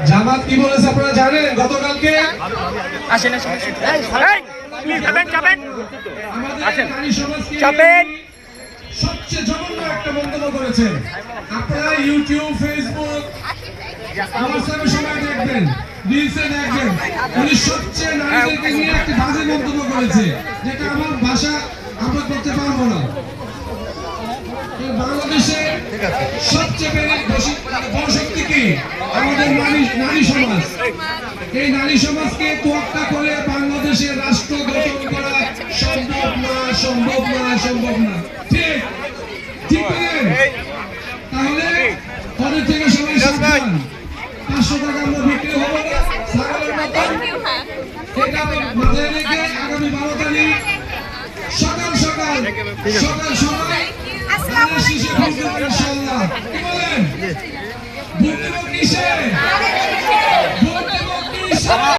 জামাত কি বলেছে আপনারা জানেন? গতকালকে আসেন সবচেয়ে জঘন্য একটা মন্তব্য করেছেন। আপনারা ইউটিউব, ফেসবুক, হোয়াটসঅ্যাপে সময় দেখবেন, রিলসে দেখবেন, উনি সবচেয়ে নারীদেরকে নিয়ে একটা বাজে মন্তব্য করেছে, যেটা আমার ভাষা আমরা করতে পারবো না। বাংলাদেশে সবচেয়ে বড় শক্তি কি? আমাদের নারী সমাজ। এই নারী সমাজকে তোয়াক্কা করে বাংলাদেশের রাষ্ট্র গঠন করা সম্ভব না, সম্ভব না, সম্ভব না। ঠিক ঠিক বলেন? তাহলে তাদের থেকে সবাই সাবধান। 500 টাকা আমরা বিক্রি হবো না ছাগলের মতন। এটা মাথায় রেখে আগামী 12 তারিখ সকাল সকাল শিশু ইনশাআল্লাহ। কি বলেন? ভোট দেব কিসে? ভোট দেব কিসে?